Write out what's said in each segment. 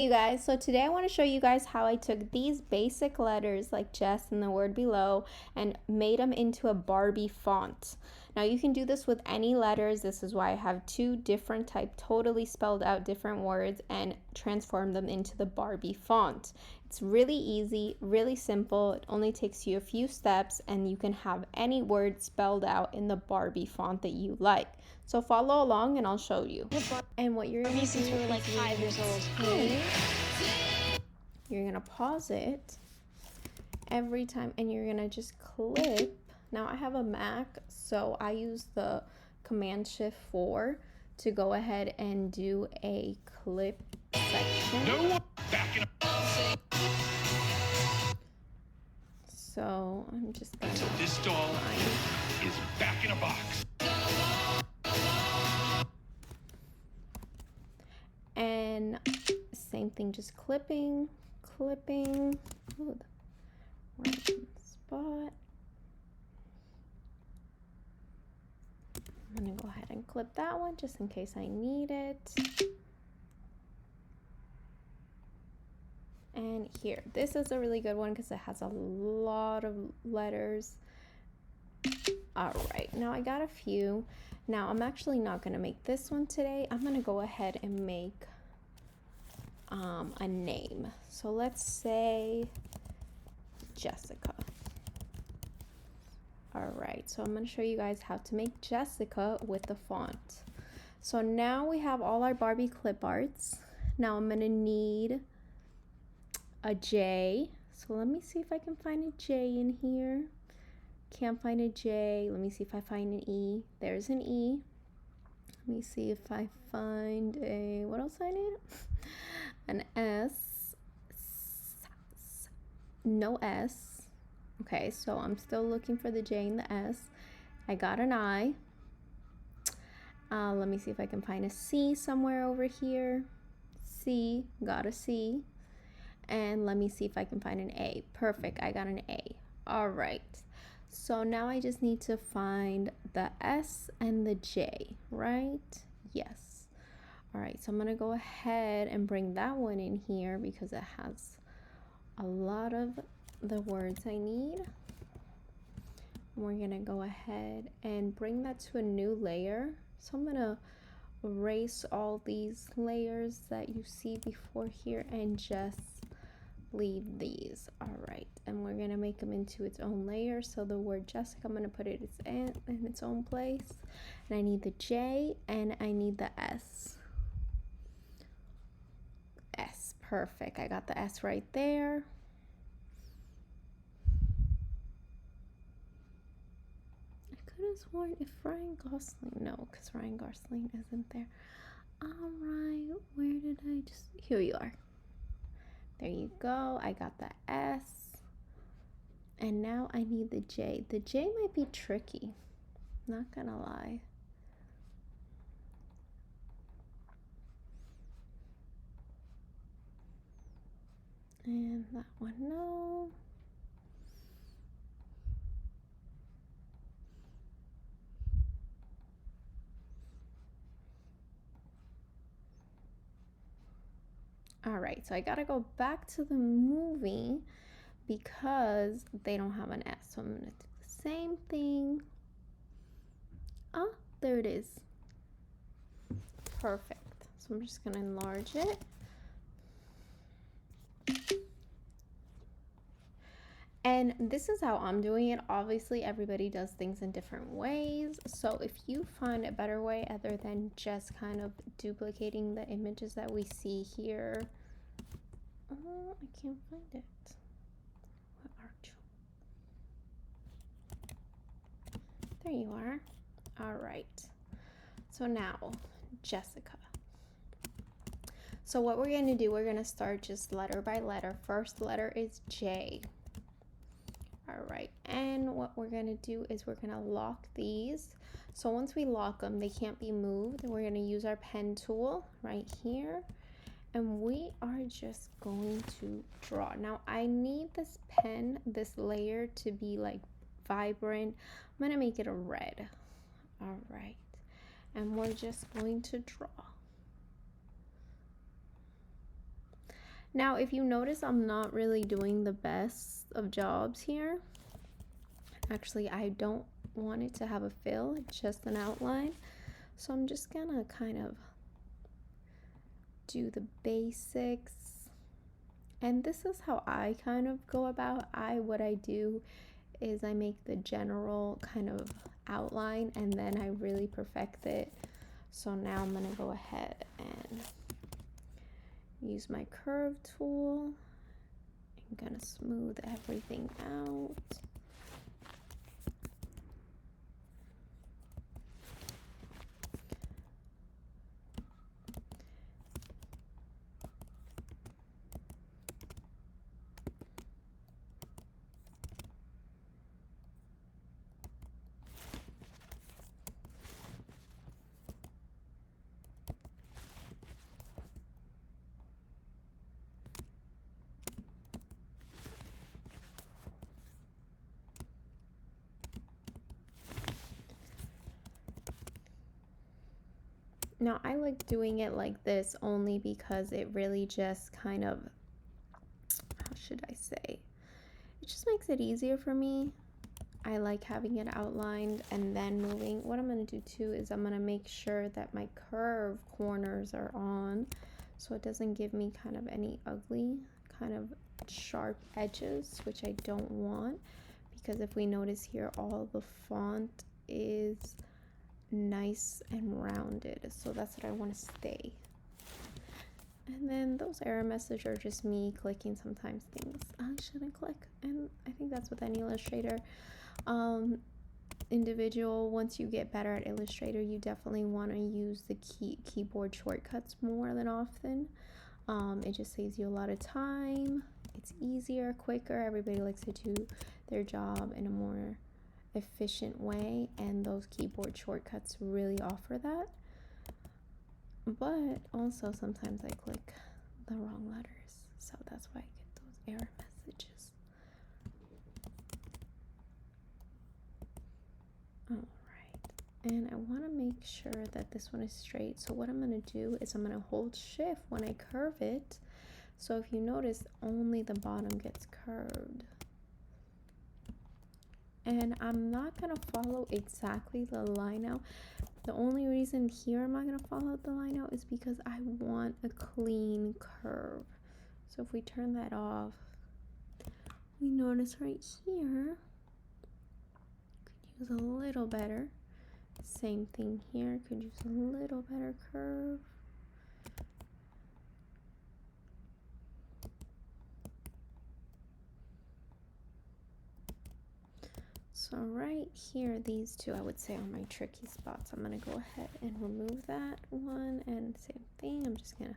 You guys, so today I want to show you guys how I took these basic letters like Jess and the word below and made them into a Barbie font. Now you can do this with any letters. This is why I have two different type, totally spelled out different words, and transform them into the Barbie font. It's really easy, really simple. It only takes you a few steps and you can have any word spelled out in the Barbie font that you like. So follow along and I'll show you. And what you're gonna do since we were like 5 years old. You're gonna pause it every time and you're gonna just clip. Now I have a Mac, so I use the Command Shift 4 to go ahead and do a clip section. No, back in So I'm just gonna so this doll is back in a box. And same thing, just clipping. Ooh, right spot. I'm gonna go ahead and clip that one just in case I need it. And here, this is a really good one because it has a lot of letters. All right, now I got a few. Now I'm actually not gonna make this one today. I'm gonna go ahead and make a name. So let's say Jessica. All right, so I'm gonna show you guys how to make Jessica with the font. So now we have all our Barbie clip arts. Now I'm gonna need a J. So let me see if I can find a J in here. Can't find a J. Let me see if I find an E. There's an E. Let me see if I find a, what else I need? An S. No S. Okay, so I'm still looking for the J and the S. I got an I. Let me see if I can find a C somewhere over here. C, got a C. And let me see if I can find an A. Perfect, I got an A. All right. So now I just need to find the S and the J, right? Yes. All right, so I'm gonna go ahead and bring that one in here because it has a lot of the words I need. We're gonna go ahead and bring that to a new layer. So I'm gonna erase all these layers that you see before here and just leave these. All right, and we're gonna make them into its own layer. So the word Jessica, I'm gonna put it in its own place, and I need the J and I need the S. Perfect, I got the S right there. I could have sworn if Ryan Gosling, no, because Ryan Gosling isn't there. All right, where did I just, here you are. There you go, I got the S. And now I need the J. The J might be tricky, not gonna lie. And that one, no. All right, so I gotta go back to the movie because they don't have an S. So I'm gonna do the same thing. Oh, there it is. Perfect. So I'm just gonna enlarge it. And this is how I'm doing it. Obviously, everybody does things in different ways. So if you find a better way other than just kind of duplicating the images that we see here. Oh, I can't find it. Where are you? There you are. All right. So now, Jessica. So what we're going to do, we're going to start just letter by letter. First letter is J. All right, and what we're gonna do is we're gonna lock these. So once we lock them, they can't be moved. We're gonna use our pen tool right here, and we are just going to draw. Now I need this pen, this layer to be like vibrant. I'm gonna make it a red. All right, and we're just going to draw. Now, if you notice, I'm not really doing the best of jobs here. Actually, I don't want it to have a fill, just an outline. So I'm just gonna kind of do the basics. And this is how I kind of go about. What I do is I make the general kind of outline and then I really perfect it. So now I'm gonna go ahead and use my curve tool. I'm gonna smooth everything out. Now, I like doing it like this only because it really just kind of, how should I say, it just makes it easier for me. I like having it outlined and then moving. What I'm going to do too is I'm going to make sure that my curve corners are on so it doesn't give me kind of any ugly kind of sharp edges, which I don't want, because if we notice here, all the font is nice and rounded, so that's what I want to stay. And then those error messages are just me clicking sometimes things I shouldn't click, and I think that's with any Illustrator individual. Once you get better at Illustrator, you definitely want to use the keyboard shortcuts more than often. It just saves you a lot of time. It's easier, quicker. Everybody likes to do their job in a more efficient way, and those keyboard shortcuts really offer that. But also sometimes I click the wrong letters, so that's why I get those error messages. All right, and I want to make sure that this one is straight, so what I'm going to do is I'm going to hold shift when I curve it. So if you notice, only the bottom gets curved. And I'm not going to follow exactly the line out. The only reason here I'm not going to follow the line out is because I want a clean curve. So if we turn that off, we notice right here, could use a little better. Same thing here, could use a little better curve. So right here, these two I would say are my tricky spots. I'm gonna go ahead and remove that one, and same thing, I'm just gonna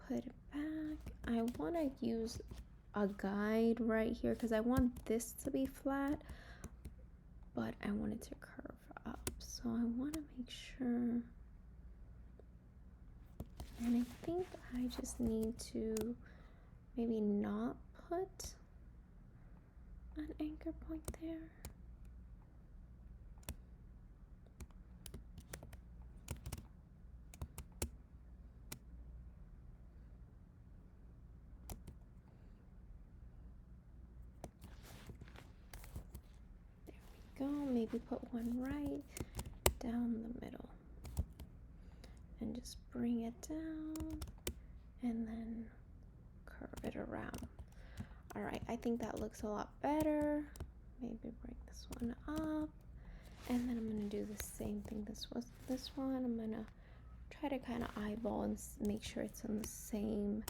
put it back. I want to use a guide right here because I want this to be flat, but I want it to curve up. So I want to make sure, and I think I just need to maybe not put an anchor point there. There we go. Maybe put one right down the middle and just bring it down and then curve it around. All right, I think that looks a lot better. Maybe bring this one up, and then I'm gonna do the same thing. This one. I'm gonna try to kind of eyeball and make sure it's on the same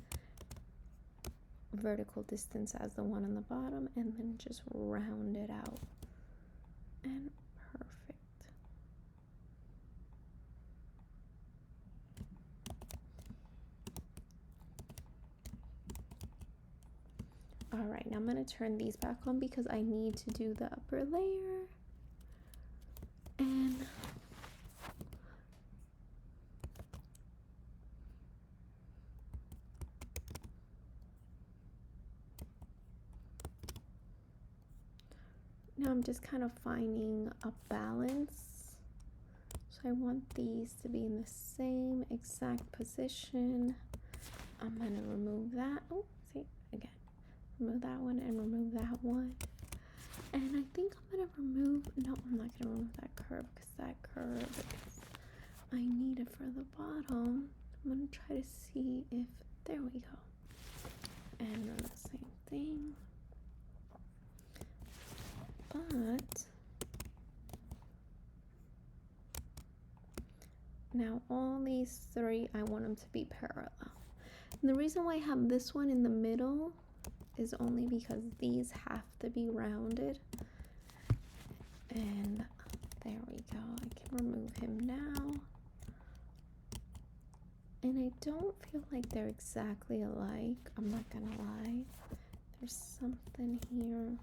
vertical distance as the one on the bottom, and then just round it out. And perfect. All right, now I'm gonna turn these back on because I need to do the upper layer. And now I'm just kind of finding a balance. So I want these to be in the same exact position. I'm gonna remove that. Oh, see, again. Remove that one and remove that one. And I think I'm gonna remove, no, I'm not gonna remove that curve because that curve is, I need it for the bottom. I'm gonna try to see if, there we go. And then the same thing. But now all these three, I want them to be parallel. And the reason why I have this one in the middle is only because these have to be rounded. And there we go. I can remove him now. And I don't feel like they're exactly alike. I'm not gonna lie. There's something here.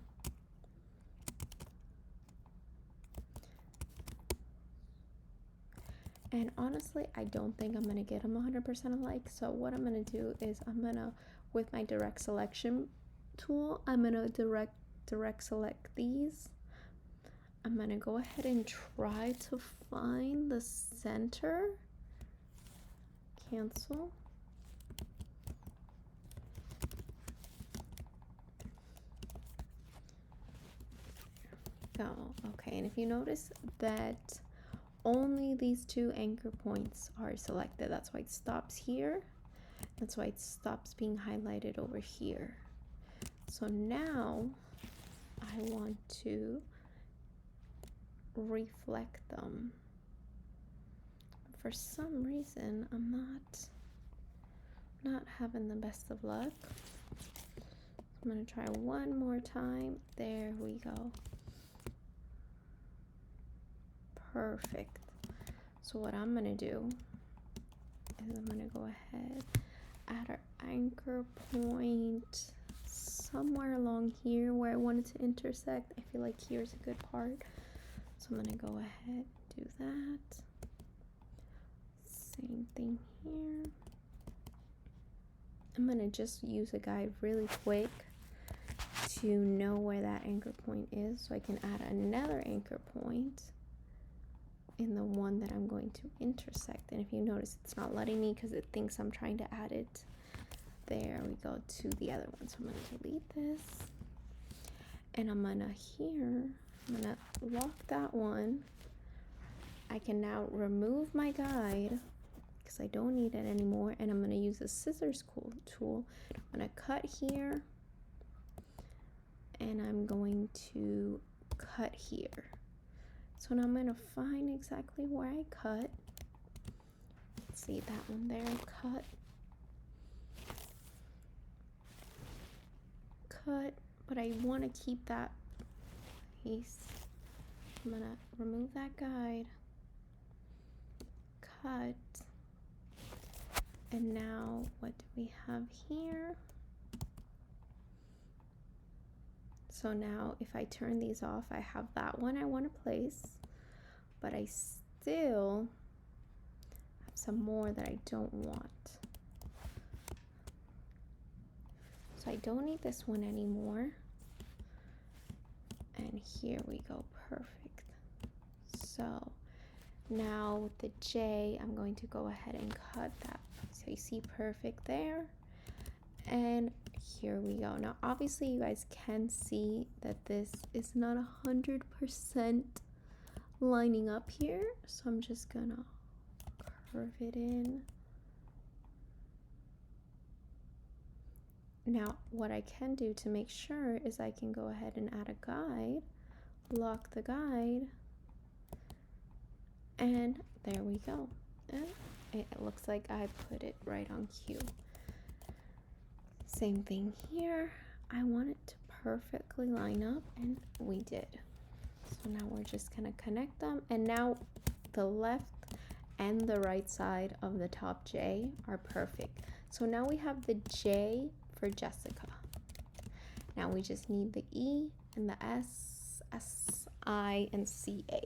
And honestly, I don't think I'm gonna get them 100% alike. So what I'm gonna do is I'm gonna, with my direct selection tool, I'm gonna direct select these. I'm gonna go ahead and try to find the center. Cancel. Oh, okay. And if you notice that only these two anchor points are selected, that's why it stops here. That's why it stops being highlighted over here. So now I want to reflect them. For some reason, I'm not having the best of luck. I'm gonna try one more time. There we go. Perfect. So what I'm gonna do is I'm gonna go ahead, add our anchor point somewhere along here where I want it to intersect. I feel like here's a good part. So I'm gonna go ahead, do that. Same thing here. I'm gonna just use a guide really quick to know where that anchor point is so I can add another anchor point in the one that I'm going to intersect. And if you notice, it's not letting me because it thinks I'm trying to add it. There we go to the other one. So I'm going to delete this. And I'm gonna lock that one. I can now remove my guide because I don't need it anymore. And I'm gonna use the scissors tool. I'm gonna cut here. And I'm going to cut here. So now I'm going to find exactly where I cut. Let's see, that one there, cut. Cut, but I want to keep that piece. I'm going to remove that guide. Cut. And now what do we have here? So now if I turn these off, I have that one I want to place, but I still have some more that I don't want. So I don't need this one anymore. And here we go, perfect. So now with the J, I'm going to go ahead and cut that. So you see perfect there. And here we go. Now obviously you guys can see that this is not 100% lining up here, so I'm just gonna curve it in. Now what I can do to make sure is I can go ahead and add a guide, lock the guide, and there we go. And it looks like I put it right on cue. Same thing here. I want it to perfectly line up, and we did. So now we're just gonna connect them, and now the left and the right side of the top J are perfect. So now we have the J for Jessica. Now we just need the E and the S, S, I, and C, A.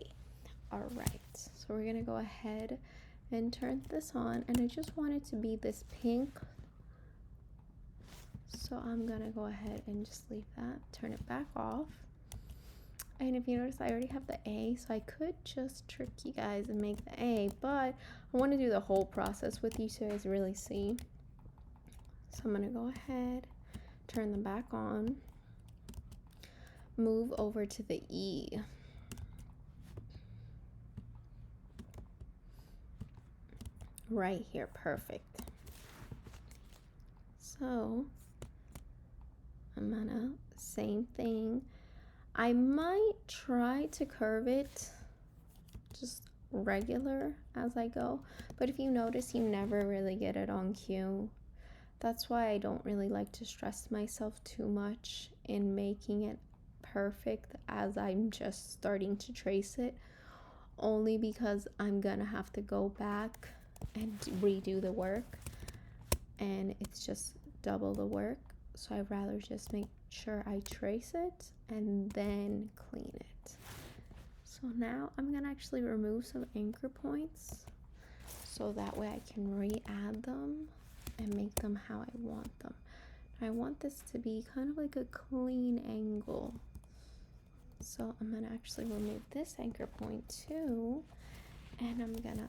All right, so we're gonna go ahead and turn this on, and I just want it to be this pink. So I'm gonna go ahead and just leave that, turn it back off. And if you notice, I already have the A, so I could just trick you guys and make the A, but I want to do the whole process with you so you guys really see. So I'm gonna go ahead, turn them back on, move over to the E. Right here, perfect. So I'm gonna, same thing. I might try to curve it just regular as I go, but if you notice, you never really get it on cue. That's why I don't really like to stress myself too much in making it perfect as I'm just starting to trace it, only because I'm gonna have to go back and redo the work, and it's just double the work. So I'd rather just make sure I trace it and then clean it. So now I'm gonna actually remove some anchor points so that way I can re-add them and make them how I want them. I want this to be kind of like a clean angle. So I'm gonna actually remove this anchor point too, and I'm gonna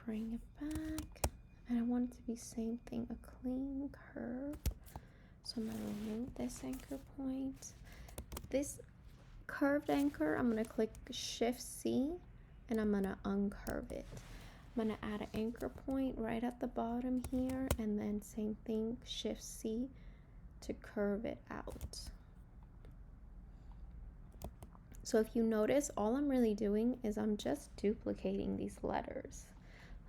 bring it back, and I want it to be same thing, a clean curve. So I'm gonna remove this anchor point. This curved anchor, I'm gonna click Shift C and I'm gonna uncurve it. I'm gonna add an anchor point right at the bottom here, and then same thing, Shift C to curve it out. So if you notice, all I'm really doing is I'm just duplicating these letters.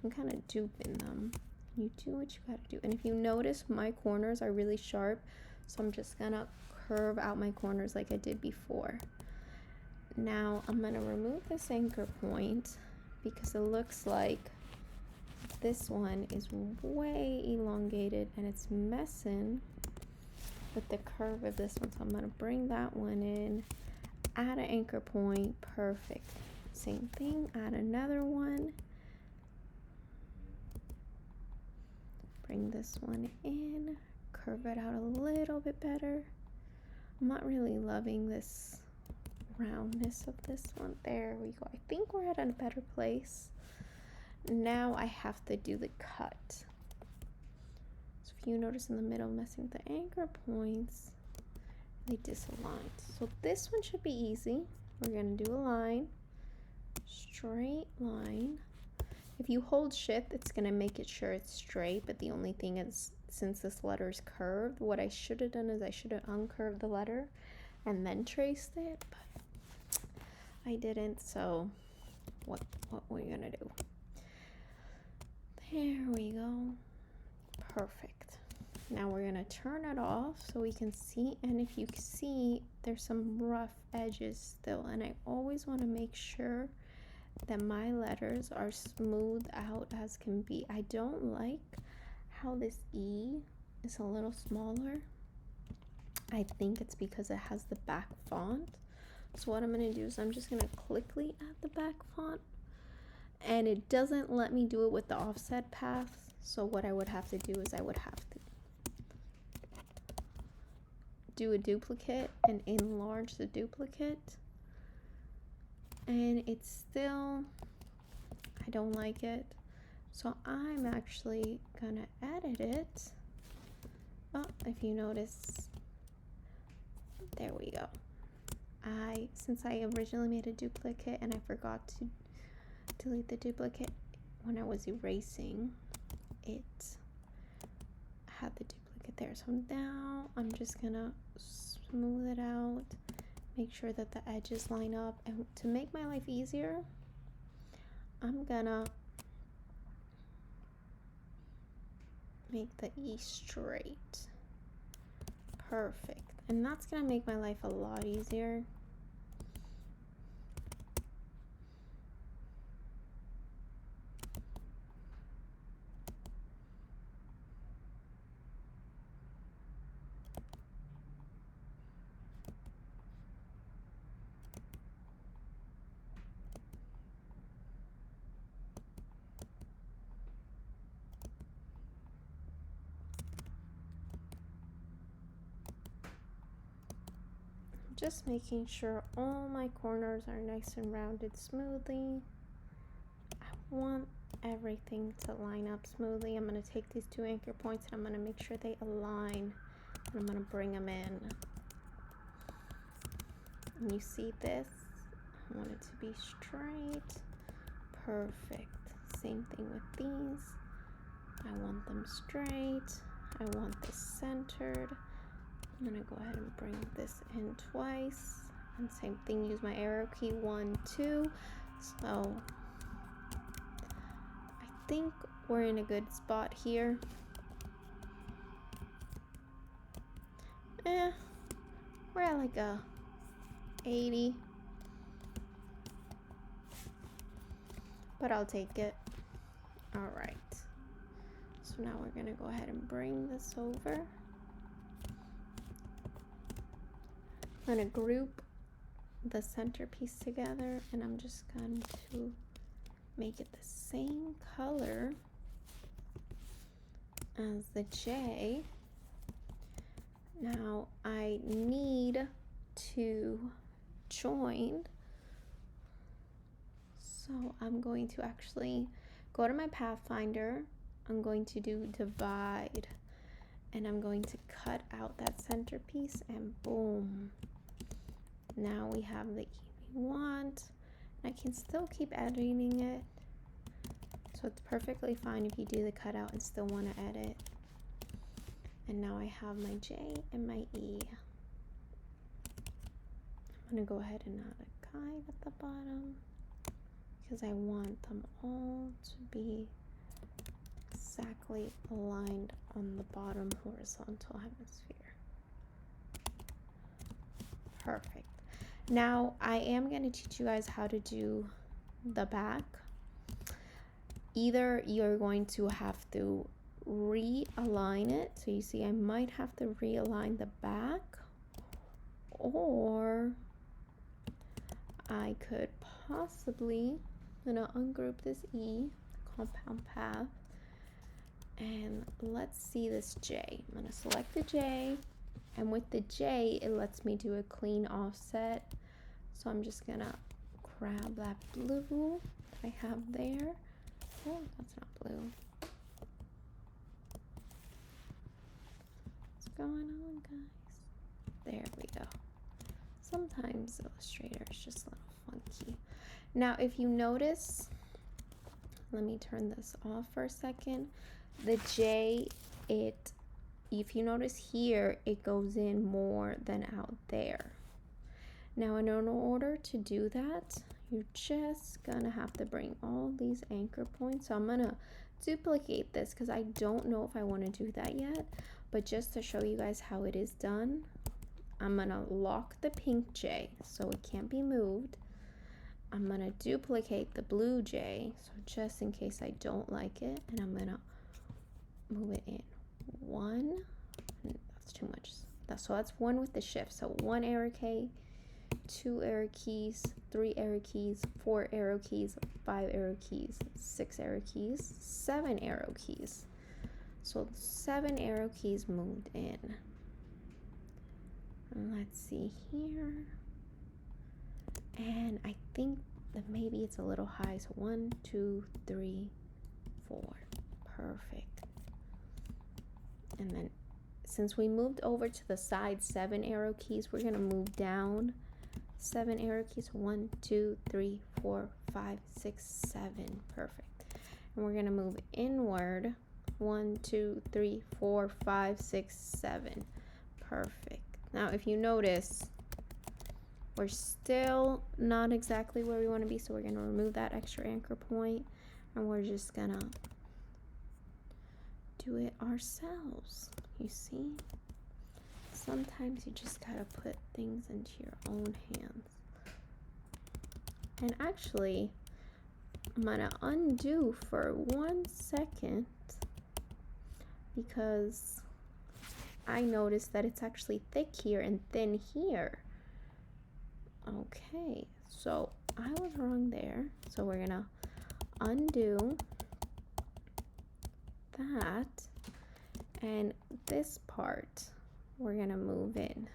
I'm kind of duping them. You do what you gotta do. And if you notice, my corners are really sharp, so I'm just gonna curve out my corners like I did before. Now I'm gonna remove this anchor point because it looks like this one is way elongated and it's messing with the curve of this one. So I'm gonna bring that one in, add an anchor point, perfect. Same thing, add another one. Bring this one in, curve it out a little bit better. I'm not really loving this roundness of this one. There we go. I think we're at a better place. Now I have to do the cut. So if you notice in the middle, messing with the anchor points, they disaligned. So this one should be easy. We're gonna do a line, straight line. If you hold shift, it's gonna make it sure it's straight, but the only thing is, since this letter is curved, what I should have done is I should have uncurved the letter and then traced it, but I didn't. So what we're gonna do, there we go, perfect. Now we're gonna turn it off so we can see, and if you see, there's some rough edges still, and I always want to make sure that my letters are smooth out as can be. I don't like how this E is a little smaller. I think it's because it has the back font. So what I'm gonna do is I'm just gonna quickly add the back font, and it doesn't let me do it with the offset path. So what I would have to do is I would have to do a duplicate and enlarge the duplicate, and it's still, I don't like it. So I'm actually gonna edit it. Oh, if you notice, there we go. Since I originally made a duplicate and I forgot to delete the duplicate when I was erasing, it had the duplicate there. So now I'm just gonna smooth it out, make sure that the edges line up, and to make my life easier, I'm gonna make the E straight. Perfect. And that's gonna make my life a lot easier. Just making sure all my corners are nice and rounded smoothly. I want everything to line up smoothly. I'm going to take these 2 anchor points and I'm going to make sure they align. And I'm going to bring them in. And you see this? I want it to be straight. Perfect. Same thing with these. I want them straight. I want this centered. I'm going to go ahead and bring this in twice. And same thing, use my arrow key, 1, 2. So I think we're in a good spot here. We're at like a 80. But I'll take it. All right. So now we're going to go ahead and bring this over. I'm going to group the centerpiece together, and I'm just going to make it the same color as the J. Now I need to join, so I'm going to actually go to my Pathfinder. I'm going to do divide, and I'm going to cut out that centerpiece, and boom, now we have the E we want. I can still keep editing it, so it's perfectly fine if you do the cutout and still want to edit. And now I have my J and my E. I'm going to go ahead and add a guide at the bottom because I want them all to be exactly aligned on the bottom horizontal hemisphere. Perfect. Now I am going to teach you guys how to do the back. Either you're going to have to realign it, so you see I might have to realign the back, or I could possibly, I'm gonna ungroup this E, compound path, and let's see this J. I'm gonna select the J, and with the J it lets me do a clean offset, so I'm just gonna grab that blue that I have there. Oh, that's not blue. What's going on, guys? There we go. Sometimes Illustrator is just a little funky. Now if you notice, let me turn this off for a second. The J, if you notice here, it goes in more than out there. Now in order to do that, you're just gonna have to bring all these anchor points. So I'm gonna duplicate this because I don't know if I want to do that yet, but just to show you guys how it is done, I'm gonna lock the pink J so it can't be moved. I'm gonna duplicate the blue J, so just in case I don't like it, and I'm gonna move it in. 1, that's too much. So that's 1 with the shift. So 1 arrow key, 2 arrow keys, 3 arrow keys, 4 arrow keys, 5 arrow keys, 6 arrow keys, 7 arrow keys. So 7 arrow keys moved in. Let's see here. And I think that maybe it's a little high. So 1, 2, 3, 4. Perfect. And then since we moved over to the side 7 arrow keys, we're going to move down 7 arrow keys. 1, 2, 3, 4, 5, 6, 7. Perfect. And we're going to move inward 1, 2, 3, 4, 5, 6, 7. Perfect. Now if you notice, we're still not exactly where we want to be, so we're going to remove that extra anchor point, and we're just gonna do it ourselves. You see, sometimes you just gotta put things into your own hands. And actually, I'm gonna undo for 1 second because I noticed that it's actually thick here and thin here. Okay, so I was wrong there. So we're gonna undo that, and this part we're gonna move in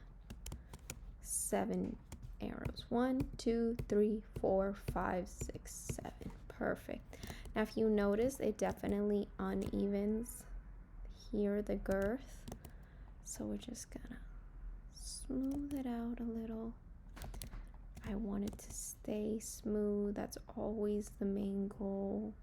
7 arrows. 1, 2, 3, 4, 5, 6, 7. Perfect. Now if you notice, it definitely unevens here, the girth. So we're just gonna smooth it out a little. I want it to stay smooth. That's always the main goal.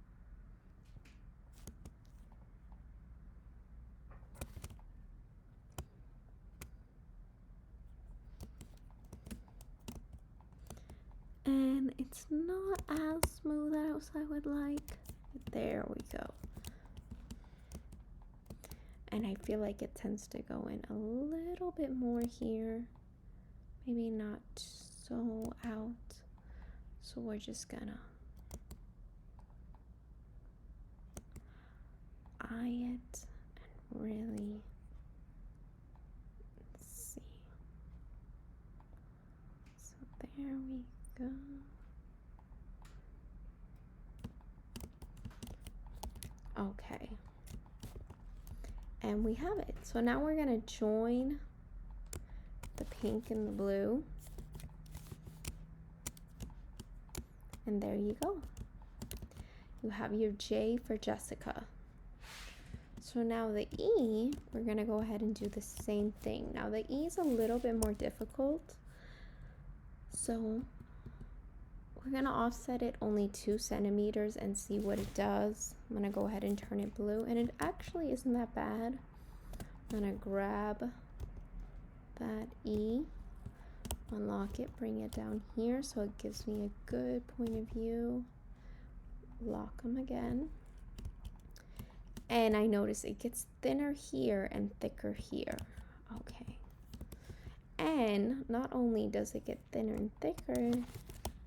And it's not as smooth as I would like. There we go. And I feel like it tends to go in a little bit more here. Maybe not so out. So we're just gonna eye it and really see. So there we go. Okay. And we have it. So now we're gonna join the pink and the blue. And there you go. You have your J for Jessica. So now the E, we're gonna go ahead and do the same thing. Now the E is a little bit more difficult. So we're gonna offset it only 2 centimeters and see what it does. I'm gonna go ahead and turn it blue, and it actually isn't that bad. I'm gonna grab that E, unlock it, bring it down here so it gives me a good point of view. Lock them again. And I notice it gets thinner here and thicker here. Okay. And not only does it get thinner and thicker,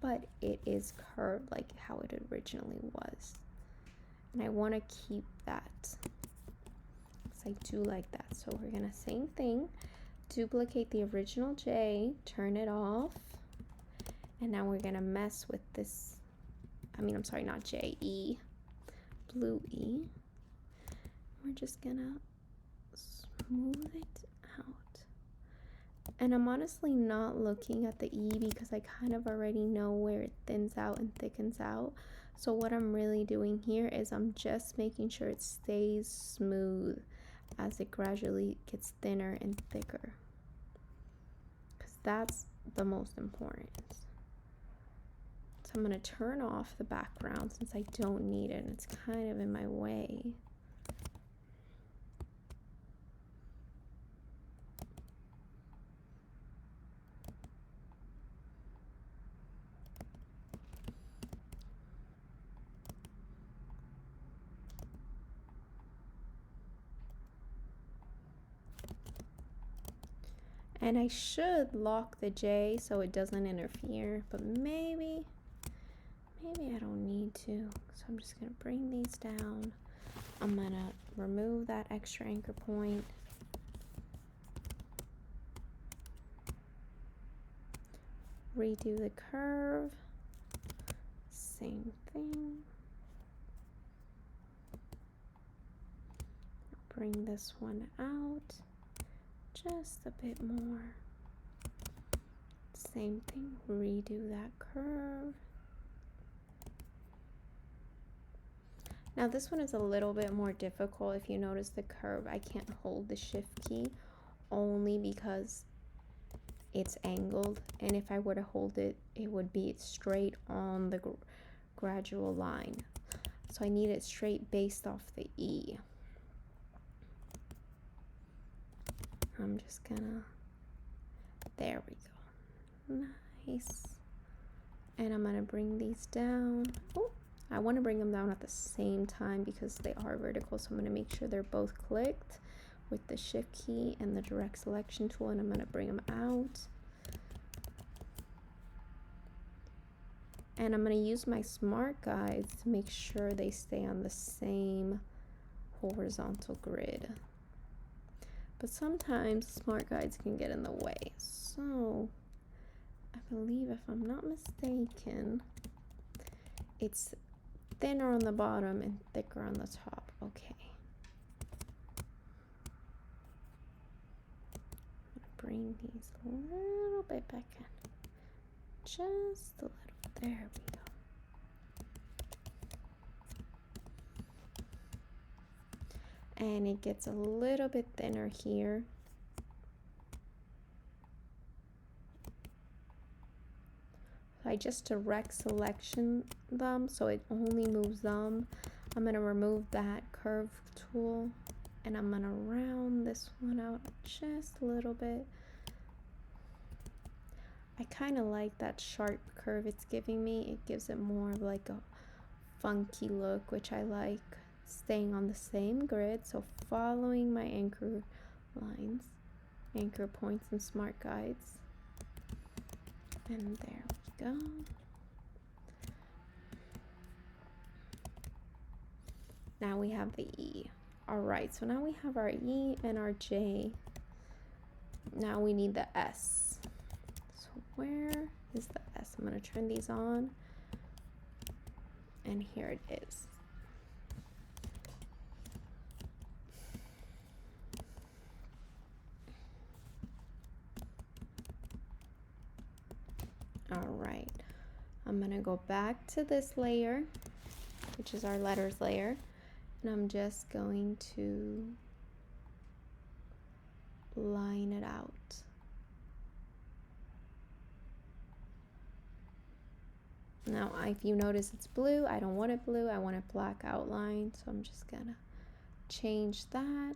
but it is curved like how it originally was. And I want to keep that, because I do like that. So we're gonna same thing, duplicate the original J, turn it off, and now we're gonna mess with this, I'm sorry, not J, E, blue E. We're just gonna smooth it out. And I'm honestly not looking at the E because I kind of already know where it thins out and thickens out. So what I'm really doing here is I'm just making sure it stays smooth as it gradually gets thinner and thicker, because that's the most important. So I'm going to turn off the background since I don't need it and it's kind of in my way. And I should lock the J so it doesn't interfere, but maybe I don't need to. So I'm just gonna bring these down. I'm gonna remove that extra anchor point. Redo the curve. Same thing. Bring this one out just a bit more. Same thing, redo that curve. Now this one is a little bit more difficult. If you notice the curve, I can't hold the shift key only because it's angled, and if I were to hold it, it would be straight on the gradual line. So I need it straight based off the E. I'm just gonna, there we go, nice. And I'm gonna bring these down. Oh, I want to bring them down at the same time because they are vertical, so I'm gonna make sure they're both clicked with the shift key and the direct selection tool, and I'm gonna bring them out. And I'm gonna use my smart guides to make sure they stay on the same horizontal grid. But sometimes smart guides can get in the way. So I believe, if I'm not mistaken, it's thinner on the bottom and thicker on the top. Okay. Bring these a little bit back in. Just a little. There we go. and it gets a little bit thinner here. I just direct selection them so it only moves them. I'm going to remove that curve tool and I'm going to round this one out just a little bit. I kind of like that sharp curve it's giving me. It gives it more of like a funky look, which I like. Staying on the same grid, so following my anchor lines, anchor points and smart guides. And there we go. Now we have the E. All right, so now we have our E and our J. Now we need the S. So where is the S? I'm gonna turn these on. And here it is. All right, I'm gonna go back to this layer, which is our letters layer, and I'm just going to line it out. Now, if you notice it's blue, I don't want it blue, I want it black outline, so I'm just gonna change that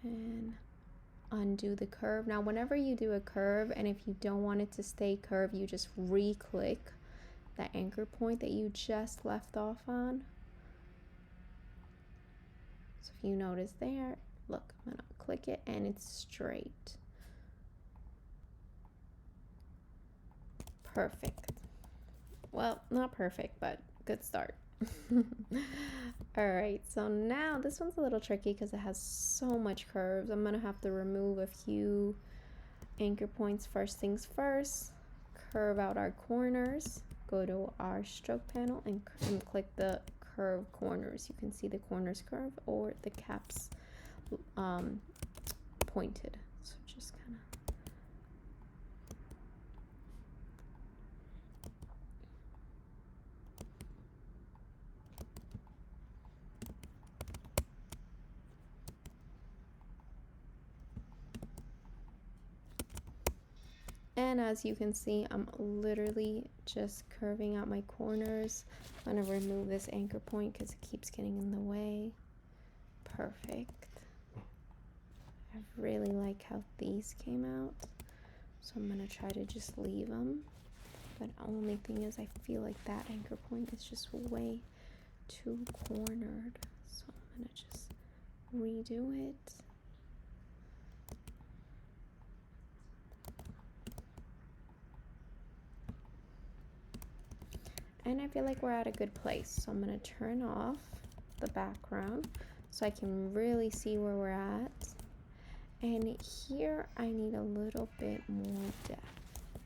and undo the curve. Now, whenever you do a curve, and if you don't want it to stay curved, you just re-click that anchor point that you just left off on. So if you notice there, look, I'm gonna click it and it's straight. Perfect. Well, not perfect, but good start. All right, so now this one's a little tricky because it has so much curves. I'm gonna have to remove a few anchor points. First things first, curve out our corners, go to our stroke panel and click the curve corners. You can see the corners curve or the caps pointed. So just kind of and as you can see, I'm literally just curving out my corners. I'm gonna remove this anchor point because it keeps getting in the way. Perfect. I really like how these came out, so I'm gonna try to just leave them. But only thing is, I feel like that anchor point is just way too cornered, so I'm gonna just redo it. And I feel like we're at a good place, so I'm gonna turn off the background so I can really see where we're at. And here I need a little bit more depth,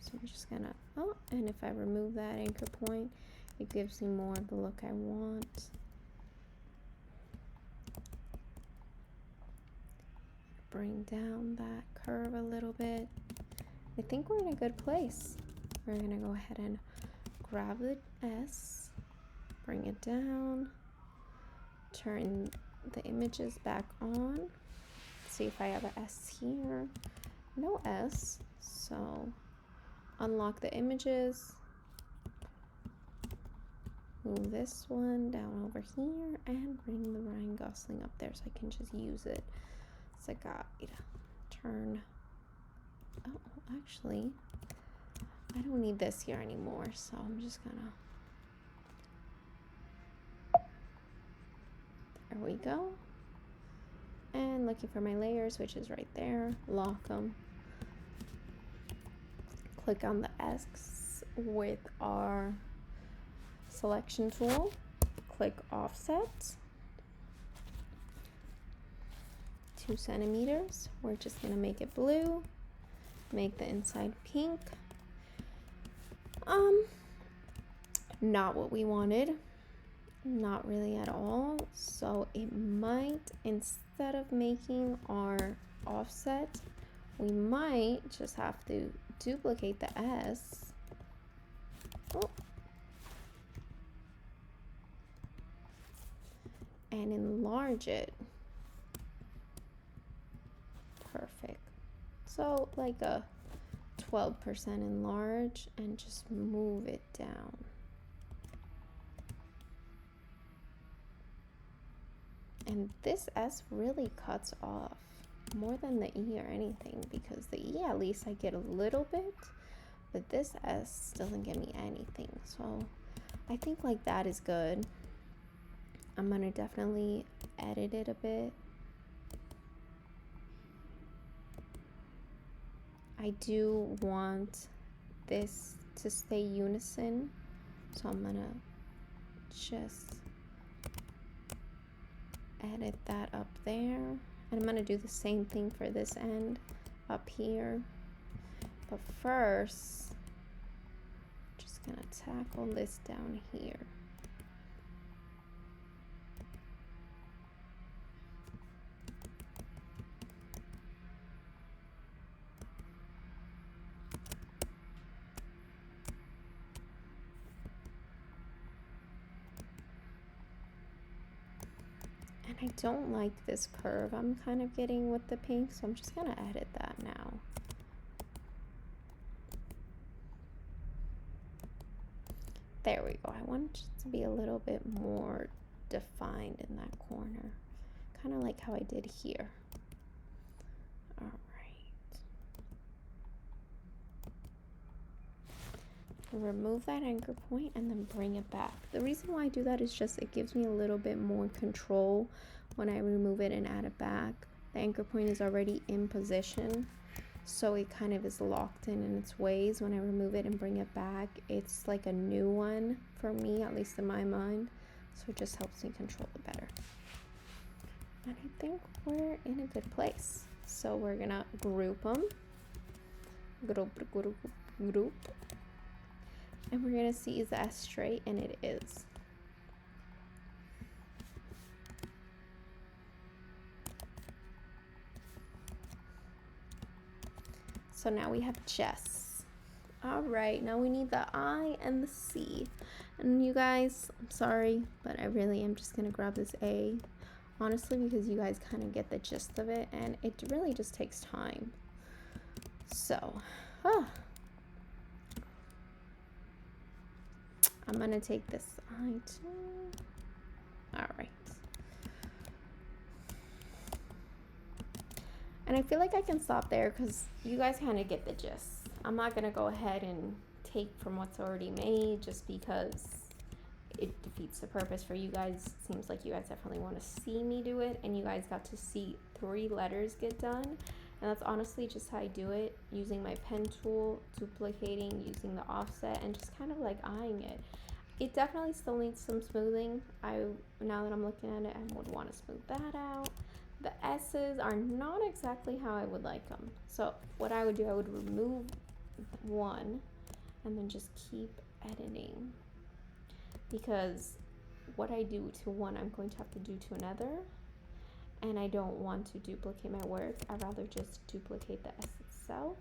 so I'm just gonna, oh, and if I remove that anchor point, it gives me more of the look I want. Bring down that curve a little bit. I think we're in a good place. We're gonna go ahead and grab the S, bring it down, turn the images back on, see if I have an S here. No S, so unlock the images, move this one down over here, and bring the Ryan Gosling up there so I can just use it as a guide. Turn, oh, actually, I don't need this here anymore, so I'm just gonna, there we go. And looking for my layers, which is right there, lock them. Click on the X with our selection tool, click offset, 2 centimeters. We're just gonna make it blue, make the inside pink. Not what we wanted, not really at all. So it might, instead of making our offset, we might just have to duplicate the S. Oh. and enlarge it. Perfect. So like a 12% enlarge and just move it down. And this S really cuts off more than the E or anything, because the E at least I get a little bit, but this S doesn't give me anything. So I think like that is good. I'm gonna definitely edit it a bit. I do want this to stay unison, so I'm gonna just edit that up there. And I'm gonna do the same thing for this end up here. But first, just gonna tackle this down here. And I don't like this curve I'm kind of getting with the pink, so I'm just gonna edit that now. There we go. I want it to be a little bit more defined in that corner, kind of like how I did here. All right. Remove that anchor point and then bring it back. The reason why I do that is just it gives me a little bit more control when I remove it and add it back. The anchor point is already in position, so it kind of is locked in its ways. When I remove it and bring it back, it's like a new one for me, at least in my mind. So it just helps me control it better. And I think we're in a good place. So we're gonna group them. Group. And we're gonna see, is the S straight? And it is. So now we have Jess. All right, now we need the I and the C. And you guys, I'm sorry, but I really am just gonna grab this A. Honestly, because you guys kind of get the gist of it, and it really just takes time. So, I'm gonna take this I too. All right. And I feel like I can stop there because you guys kind of get the gist. I'm not gonna go ahead and take from what's already made just because it defeats the purpose for you guys. It seems like you guys definitely want to see me do it, and you guys got to see 3 letters get done. And that's honestly just how I do it, using my pen tool, duplicating, using the offset, and just kind of like eyeing it. It definitely still needs some smoothing. Now that I'm looking at it, I would want to smooth that out. The S's are not exactly how I would like them. So what I would do, I would remove one and then just keep editing. Because what I do to one, I'm going to have to do to another. And I don't want to duplicate my work. I'd rather just duplicate the S itself.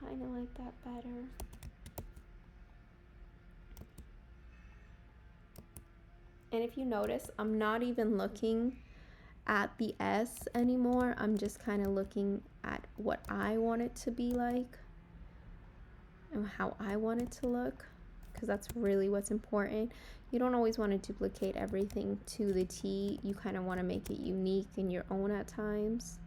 Kind of like that better. And if you notice, I'm not even looking at the S anymore. I'm just kind of looking at what I want it to be like and how I want it to look, because that's really what's important. You don't always want to duplicate everything to the T. You kind of want to make it unique and your own at times.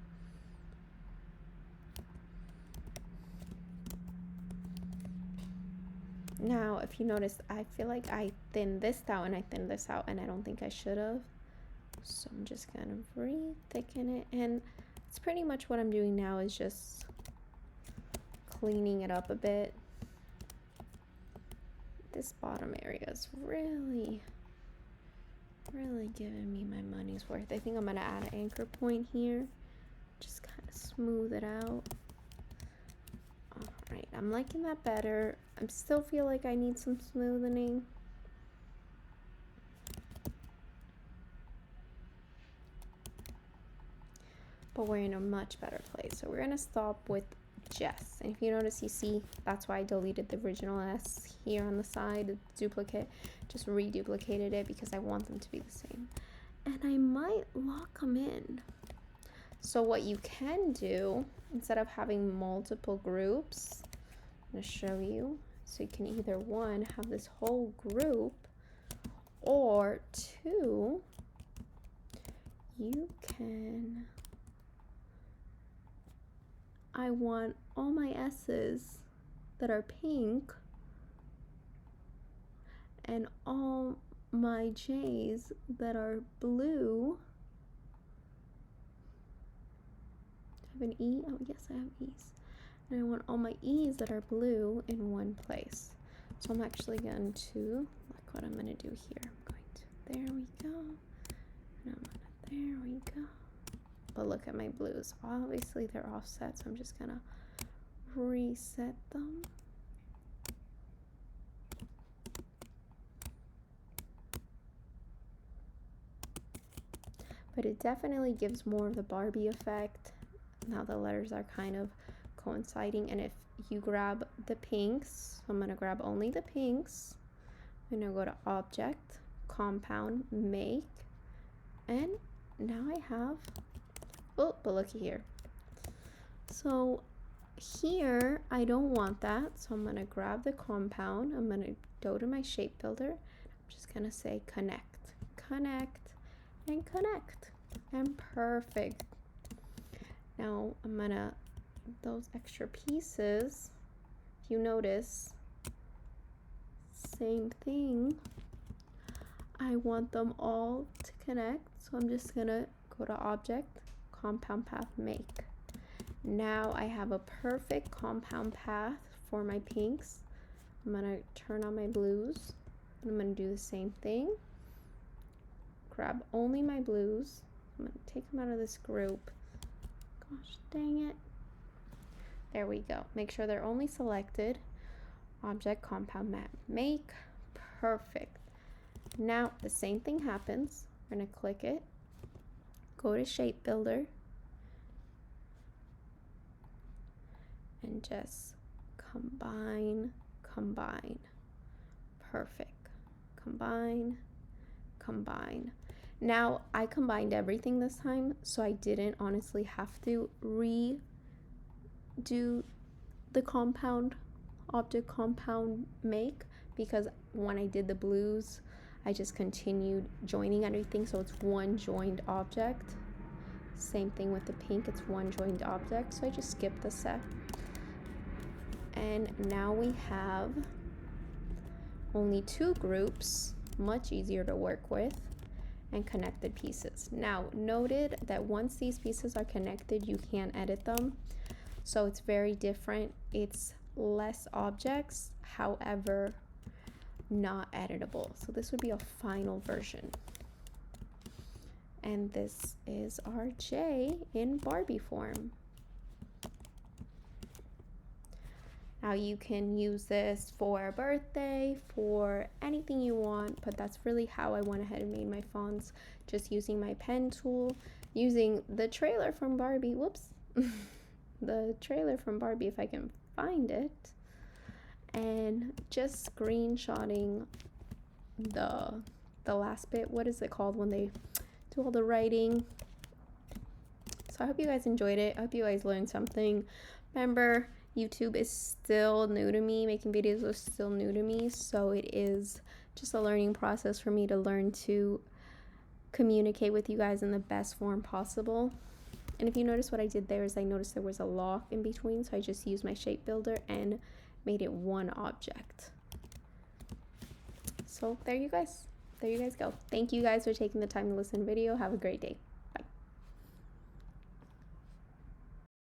Now, if you notice, I feel like I thinned this out and I thinned this out, and I don't think I should have. So I'm just gonna re-thicken it, and it's pretty much what I'm doing now is just cleaning it up a bit. This bottom area is really giving me my money's worth. I think I'm gonna add an anchor point here, just kind of smooth it out. Alright, I'm liking that better. I still feel like I need some smoothing. But we're in a much better place. So we're gonna stop with Jess. And if you notice, you see, that's why I deleted the original S here on the side, the duplicate. Just reduplicated it because I want them to be the same. And I might lock them in. So what you can do, instead of having multiple groups, I'm going to show you. So you can either, one, have this whole group, or two, you can, I want all my S's that are pink and all my J's that are blue. I have an E? Oh, yes, I have E's. And I want all my E's that are blue in one place. So I'm actually going to, look what I'm going to do here. I'm going to, there we go. And I'm going to, there we go. But look at my blues. Obviously they're offset, so I'm just going to reset them. But it definitely gives more of the Barbie effect. Now the letters are kind of coinciding, and if you grab the pinks, so I'm going to grab only the pinks. I'm going to go to Object, Compound, Make, and now I have, oh, but looky here. So here, I don't want that, so I'm going to grab the compound. I'm going to go to my shape builder. I'm just going to say connect, connect, and connect, and perfect. Now I'm going to, those extra pieces, if you notice, same thing. I want them all to connect, so I'm just going to go to Object, Compound Path, Make. Now I have a perfect compound path for my pinks. I'm going to turn on my blues, and I'm going to do the same thing. Grab only my blues. I'm going to take them out of this group. Gosh dang it. There we go. Make sure they're only selected. Object, Compound, Map, Make. Perfect. Now the same thing happens. We're going to click it. Go to Shape Builder. And just combine, combine. Perfect. Combine, combine. Now I combined everything this time, so I didn't honestly have to redo the compound, Object, Compound, Make, because when I did the blues, I just continued joining everything, so it's one joined object. Same thing with the pink, it's one joined object, so I just skipped the step. And now we have only two groups, much easier to work with, and connected pieces. Now, noted that once these pieces are connected, you can't edit them. So it's very different. It's less objects, however, not editable. So this would be a final version. And this is our J in Barbie form. Now you can use this for a birthday, for anything you want, but that's really how I went ahead and made my fonts, just using my pen tool, using the trailer from Barbie, whoops, the trailer from Barbie if I can find it, and just screenshotting the last bit. What is it called when they do all the writing? So I hope you guys enjoyed it. I hope you guys learned something. Remember, YouTube is still new to me. Making videos is still new to me, so it is just a learning process for me to learn to communicate with you guys in the best form possible. And if you notice, what I did there is I noticed there was a lock in between, so I just used my shape builder and made it one object. So there you guys go. Thank you guys for taking the time to listen to the video. Have a great day.